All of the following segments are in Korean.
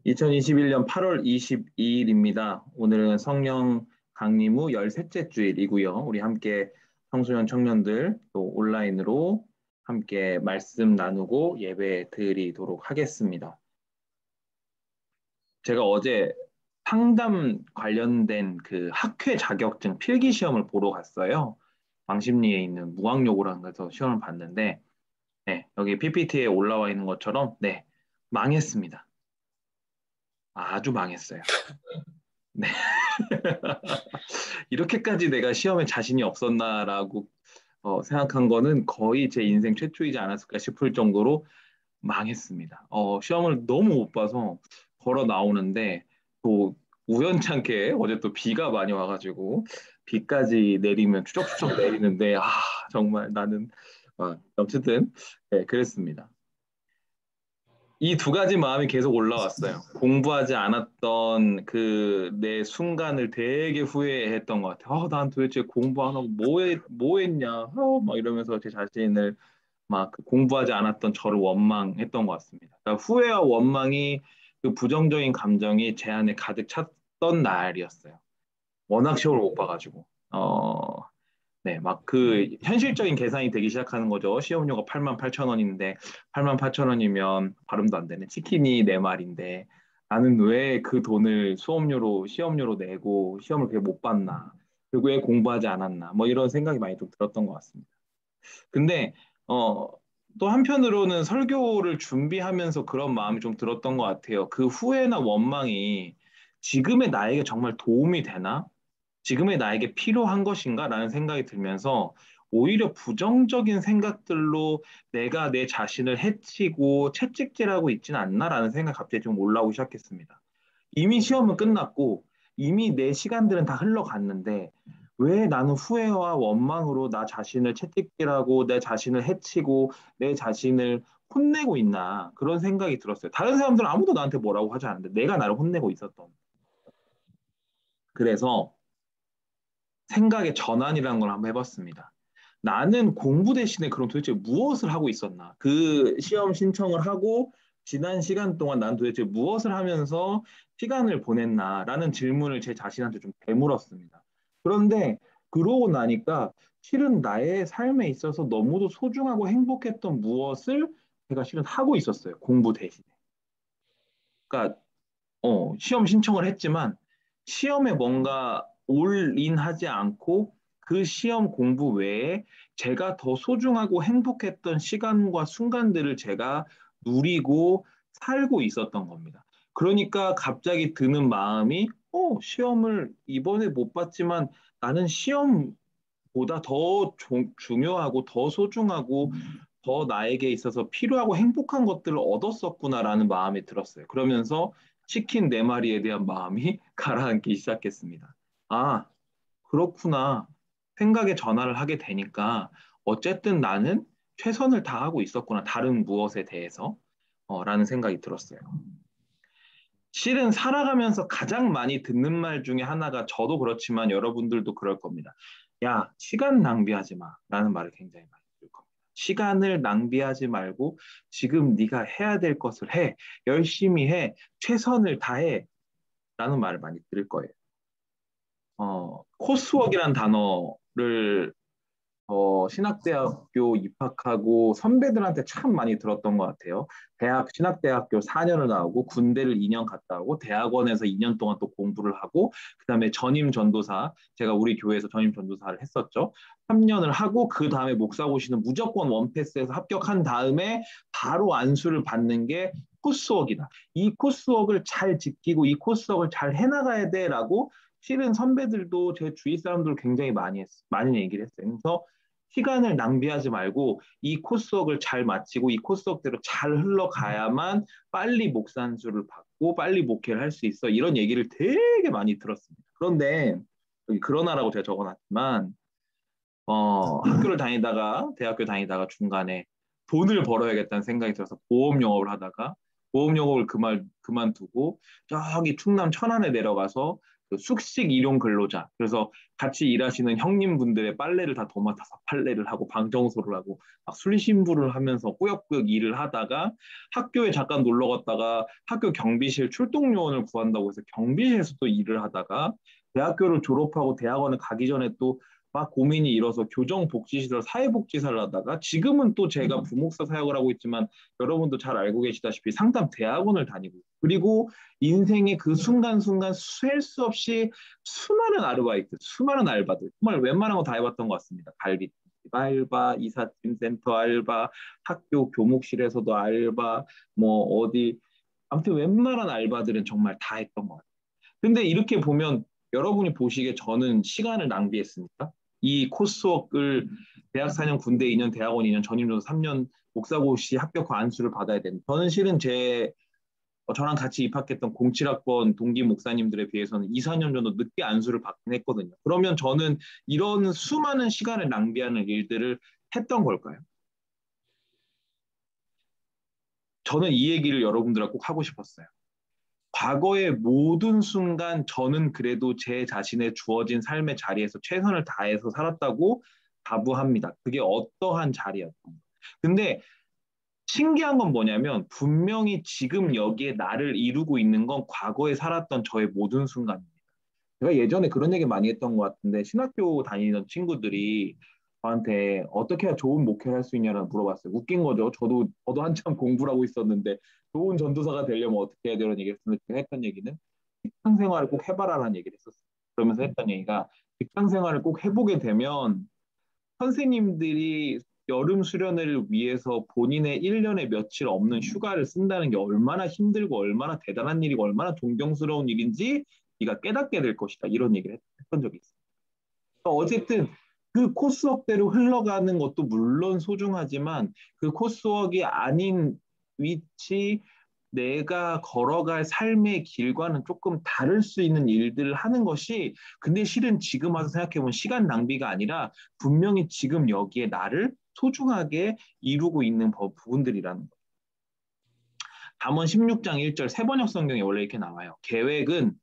(2021년 8월 22일입니다) 오늘은 성령 강림후 13째 주일이고요. 우리 함께 청소년 청년들 또 온라인으로 함께 말씀 나누고 예배 드리도록 하겠습니다. 제가 어제 상담 관련된 그 학회 자격증 필기 시험을 보러 갔어요. 왕십리에 있는 무학여고라는 데서 시험을 봤는데, 네, 여기 PPT에 올라와 있는 것처럼, 네, 망했습니다. 아주 망했어요. 네. 이렇게까지 내가 시험에 자신이 없었나라고 생각한 거는 거의 제 인생 최초이지 않았을까 싶을 정도로 망했습니다. 시험을 너무 못 봐서 걸어 나오는데 또 우연찮게 어제 또 비가 많이 와가지고 비까지 내리면 추적추적 내리는데 정말 나는 어쨌든 네, 그랬습니다. 이 두 가지 마음이 계속 올라왔어요. 공부하지 않았던 그 내 순간을 되게 후회했던 것 같아요. 난 도대체 공부 안 하고 뭐 했냐. 막 이러면서 제 자신을 막그 공부하지 않았던 저를 원망했던 것 같습니다. 그러니까 후회와 원망이 그 부정적인 감정이 제 안에 가득 찼던 날이었어요. 워낙 시험을 못 봐가지고. 네, 막 그 현실적인 계산이 되기 시작하는 거죠. 시험료가 88,000원인데 88,000원이면 발음도 안 되는 치킨이 네 마리인데 나는 왜 그 돈을 수업료로 시험료로 내고 시험을 그렇게 못 봤나? 그리고 왜 공부하지 않았나? 뭐 이런 생각이 많이 좀 들었던 것 같습니다. 근데 어, 또 한편으로는 설교를 준비하면서 그런 마음이 좀 들었던 것 같아요. 그 후회나 원망이 지금의 나에게 정말 도움이 되나? 지금의 나에게 필요한 것인가? 라는 생각이 들면서 오히려 부정적인 생각들로 내가 내 자신을 해치고 채찍질하고 있지는 않나라는 생각이 갑자기 좀 올라오기 시작했습니다. 이미 시험은 끝났고 이미 내 시간들은 다 흘러갔는데 왜 나는 후회와 원망으로 나 자신을 채찍질하고 내 자신을 해치고 내 자신을 혼내고 있나 그런 생각이 들었어요. 다른 사람들은 아무도 나한테 뭐라고 하지 않는데 내가 나를 혼내고 있었던. 그래서 생각의 전환이라는 걸 한번 해봤습니다. 나는 공부 대신에 그럼 도대체 무엇을 하고 있었나? 그 시험 신청을 하고 지난 시간 동안 난 도대체 무엇을 하면서 시간을 보냈나라는 질문을 제 자신한테 좀 되물었습니다. 그런데 그러고 나니까 실은 나의 삶에 있어서 너무도 소중하고 행복했던 무엇을 제가 실은 하고 있었어요. 공부 대신에. 그러니까 시험 신청을 했지만 시험에 뭔가 올인하지 않고 그 시험 공부 외에 제가 더 소중하고 행복했던 시간과 순간들을 제가 누리고 살고 있었던 겁니다. 그러니까 갑자기 드는 마음이 시험을 이번에 못 봤지만 나는 시험보다 더 중요하고 더 소중하고 더 나에게 있어서 필요하고 행복한 것들을 얻었었구나라는 마음이 들었어요. 그러면서 치킨 네 마리에 대한 마음이 가라앉기 시작했습니다. 아, 그렇구나. 생각의 전환을 하게 되니까 어쨌든 나는 최선을 다하고 있었구나. 다른 무엇에 대해서. 라는 생각이 들었어요. 실은 살아가면서 가장 많이 듣는 말 중에 하나가 저도 그렇지만 여러분들도 그럴 겁니다. 야, 시간 낭비하지 마. 라는 말을 굉장히 많이 들을 겁니다. 시간을 낭비하지 말고 지금 네가 해야 될 것을 해. 열심히 해. 최선을 다해. 라는 말을 많이 들을 거예요. 코스웍이라는 단어를 신학대학교 입학하고 선배들한테 참 많이 들었던 것 같아요. 신학대학교 4년을 나오고 군대를 2년 갔다 오고 대학원에서 2년 동안 또 공부를 하고 그다음에 전임 전도사, 제가 우리 교회에서 전임 전도사를 했었죠. 3년을 하고 그 다음에 목사고시는 무조건 원패스에서 합격한 다음에 바로 안수를 받는 게 코스웍이다. 이 코스웍을 잘 지키고 이 코스웍을 잘 해나가야 돼라고 실은 선배들도 제 주위 사람들 굉장히 많이 얘기를 했어요. 그래서 시간을 낭비하지 말고 이 코스웍을 잘 마치고 이 코스웍대로 잘 흘러가야만 빨리 목산수를 받고 빨리 목회를 할 수 있어. 이런 얘기를 되게 많이 들었습니다. 그런데 여기 그러나라고 제가 적어놨지만 학교를 다니다가 대학교 다니다가 중간에 돈을 벌어야겠다는 생각이 들어서 보험 영업을 하다가 보험 영업을 그만두고 저기 충남 천안에 내려가서 그 숙식 일용 근로자. 그래서 같이 일하시는 형님분들의 빨래를 다 도맡아서 빨래를 하고 방 청소를 하고 막 술심부를 하면서 꾸역꾸역 일을 하다가 학교에 잠깐 놀러 갔다가 학교 경비실 출동 요원을 구한다고 해서 경비실에서 또 일을 하다가 대학교를 졸업하고 대학원을 가기 전에 또 막 고민이 일어서 교정복지시설 사회복지사를 하다가 지금은 또 제가 부목사 사역을 하고 있지만 여러분도 잘 알고 계시다시피 상담 대학원을 다니고 그리고 인생의 그 순간순간 셀 수 없이 수많은 아르바이트, 수많은 알바들, 정말 웬만한 거 다 해봤던 것 같습니다. 갈비집 알바, 이삿짐 센터 알바, 학교 교목실에서도 알바, 뭐 어디 아무튼 웬만한 알바들은 정말 다 했던 것 같아요. 근데 이렇게 보면 여러분이 보시기에 저는 시간을 낭비했습니까? 이 코스웍을 대학 4년, 군대 2년, 대학원 2년, 전임전도 3년, 목사고시 합격과 안수를 받아야 되는. 저는 실은 저랑 같이 입학했던 07학번 동기 목사님들에 비해서는 2, 4년 정도 늦게 안수를 받긴 했거든요. 그러면 저는 이런 수많은 시간을 낭비하는 일들을 했던 걸까요? 저는 이 얘기를 여러분들하고 꼭 하고 싶었어요. 과거의 모든 순간 저는 그래도 제 자신의 주어진 삶의 자리에서 최선을 다해서 살았다고 자부합니다. 그게 어떠한 자리였던. 근데 신기한 건 뭐냐면 분명히 지금 여기에 나를 이루고 있는 건 과거에 살았던 저의 모든 순간입니다. 제가 예전에 그런 얘기 많이 했던 것 같은데 신학교 다니던 친구들이 저한테 어떻게 해야 좋은 목회를 할 수 있냐고 물어봤어요. 웃긴 거죠. 저도 한참 공부를 하고 있었는데 좋은 전도사가 되려면 어떻게 해야 되는 얘기를 했는데 제가 했던 얘기는 직장 생활을 꼭 해봐라라는 얘기를 했었어요. 그러면서 했던 얘기가 직장 생활을 꼭 해보게 되면 선생님들이 여름 수련회를 위해서 본인의 1년에 며칠 없는 휴가를 쓴다는 게 얼마나 힘들고 얼마나 대단한 일이고 얼마나 존경스러운 일인지 네가 깨닫게 될 것이다. 이런 얘기를 했던 적이 있어요. 그러니까 어쨌든 그 코스웍대로 흘러가는 것도 물론 소중하지만 그 코스웍이 아닌 위치, 내가 걸어갈 삶의 길과는 조금 다를 수 있는 일들을 하는 것이 근데 실은 지금 와서 생각해보면 시간 낭비가 아니라 분명히 지금 여기에 나를 소중하게 이루고 있는 부분들이라는 거예요. 잠언 16장 1절 세번역 성경에 원래 이렇게 나와요. 계획은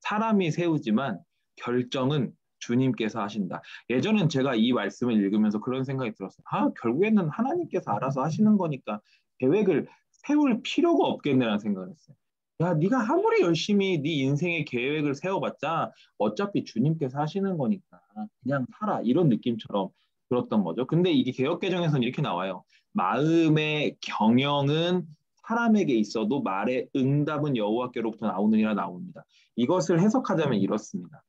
사람이 세우지만 결정은 주님께서 하신다. 예전엔 제가 이 말씀을 읽으면서 그런 생각이 들었어요. 결국에는 하나님께서 알아서 하시는 거니까 계획을 세울 필요가 없겠네라는 생각을 했어요. 야, 네가 아무리 열심히 네 인생의 계획을 세워봤자 어차피 주님께서 하시는 거니까 그냥 살아. 이런 느낌처럼 들었던 거죠. 근데 이게 개역개정에서는 이렇게 나와요. 마음의 경영은 사람에게 있어도 말의 응답은 여호와께로부터 나오느니라 나옵니다. 이것을 해석하자면 이렇습니다.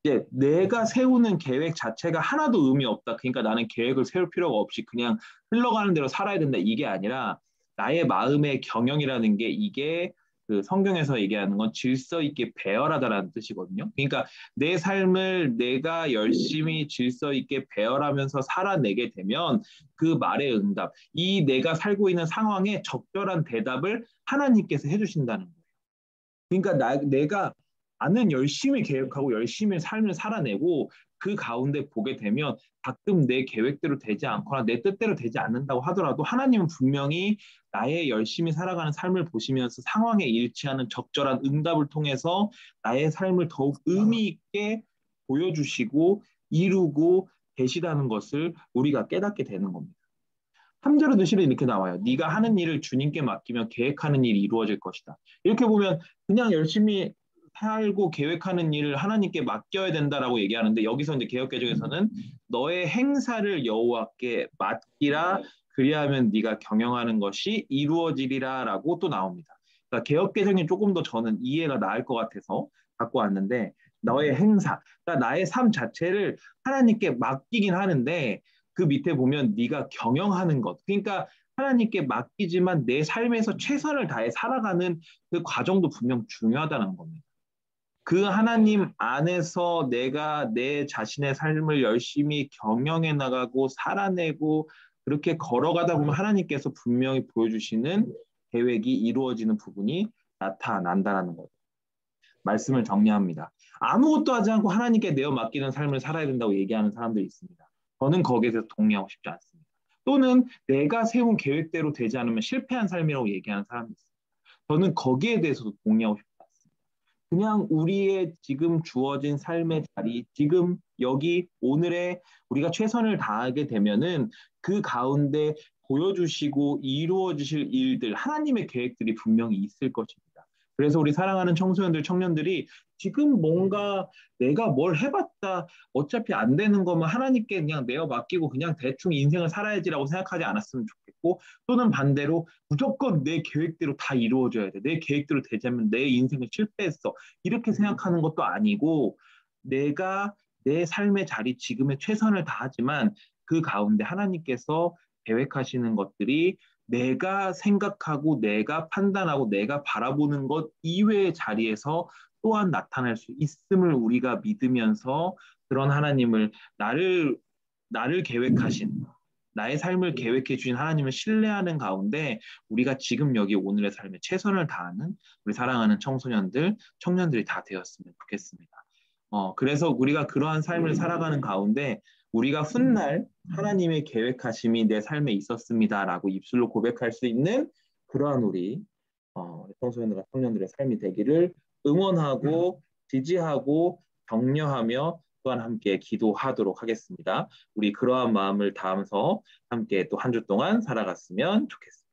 이제 내가 세우는 계획 자체가 하나도 의미 없다. 그러니까 나는 계획을 세울 필요가 없이 그냥 흘러가는 대로 살아야 된다. 이게 아니라 나의 마음의 경영이라는 게 이게 그 성경에서 얘기하는 건 질서 있게 배열하다라는 뜻이거든요. 그러니까 내 삶을 내가 열심히 질서 있게 배열하면서 살아내게 되면 그 말의 응답, 이 내가 살고 있는 상황에 적절한 대답을 하나님께서 해주신다는 거예요. 그러니까 내가 나는 열심히 계획하고 열심히 삶을 살아내고 그 가운데 보게 되면 가끔 내 계획대로 되지 않거나 내 뜻대로 되지 않는다고 하더라도 하나님은 분명히 나의 열심히 살아가는 삶을 보시면서 상황에 일치하는 적절한 응답을 통해서 나의 삶을 더욱 의미 있게 보여주시고 이루고 계시다는 것을 우리가 깨닫게 되는 겁니다. 3절에도 실은 이렇게 나와요. 네가 하는 일을 주님께 맡기면 계획하는 일이 이루어질 것이다. 이렇게 보면 그냥 열심히 살고 계획하는 일을 하나님께 맡겨야 된다라고 얘기하는데 여기서 이제 개역개정에서는 너의 행사를 여호와께 맡기라 그리하면 네가 경영하는 것이 이루어지리라라고 또 나옵니다. 그러니까 개역개정이 조금 더 저는 이해가 나을 것 같아서 갖고 왔는데 너의 행사, 그러니까 나의 삶 자체를 하나님께 맡기긴 하는데 그 밑에 보면 네가 경영하는 것. 그러니까 하나님께 맡기지만 내 삶에서 최선을 다해 살아가는 그 과정도 분명 중요하다는 겁니다. 그 하나님 안에서 내가 내 자신의 삶을 열심히 경영해 나가고 살아내고 그렇게 걸어가다 보면 하나님께서 분명히 보여주시는 계획이 이루어지는 부분이 나타난다는 거죠. 말씀을 정리합니다. 아무것도 하지 않고 하나님께 내어 맡기는 삶을 살아야 된다고 얘기하는 사람들이 있습니다. 저는 거기에 대해서 동의하고 싶지 않습니다. 또는 내가 세운 계획대로 되지 않으면 실패한 삶이라고 얘기하는 사람이 있습니다. 저는 거기에 대해서도 동의하고 싶지 않습니다. 그냥 우리의 지금 주어진 삶의 자리, 지금 여기 오늘의 우리가 최선을 다하게 되면은 그 가운데 보여주시고 이루어 주실 일들, 하나님의 계획들이 분명히 있을 것입니다. 그래서 우리 사랑하는 청소년들, 청년들이 지금 뭔가 내가 뭘 해봤다, 어차피 안 되는 거면 하나님께 그냥 내어 맡기고 그냥 대충 인생을 살아야지라고 생각하지 않았으면 좋겠고, 또는 반대로 무조건 내 계획대로 다 이루어져야 돼. 내 계획대로 되자면 내 인생을 실패했어. 이렇게 생각하는 것도 아니고 내가 내 삶의 자리 지금의 최선을 다하지만 그 가운데 하나님께서 계획하시는 것들이 내가 생각하고 내가 판단하고 내가 바라보는 것 이외의 자리에서 또한 나타날 수 있음을 우리가 믿으면서 그런 하나님을 나를 계획하신 나의 삶을 계획해 주신 하나님을 신뢰하는 가운데 우리가 지금 여기 오늘의 삶에 최선을 다하는 우리 사랑하는 청소년들, 청년들이 다 되었으면 좋겠습니다. 그래서 우리가 그러한 삶을 살아가는 가운데 우리가 훗날 하나님의 계획하심이 내 삶에 있었습니다라고 입술로 고백할 수 있는 그러한 우리 청소년들과 청년들의 삶이 되기를 응원하고 지지하고 격려하며 또한 함께 기도하도록 하겠습니다. 우리 그러한 마음을 담아서 함께 또 한 주 동안 살아갔으면 좋겠습니다.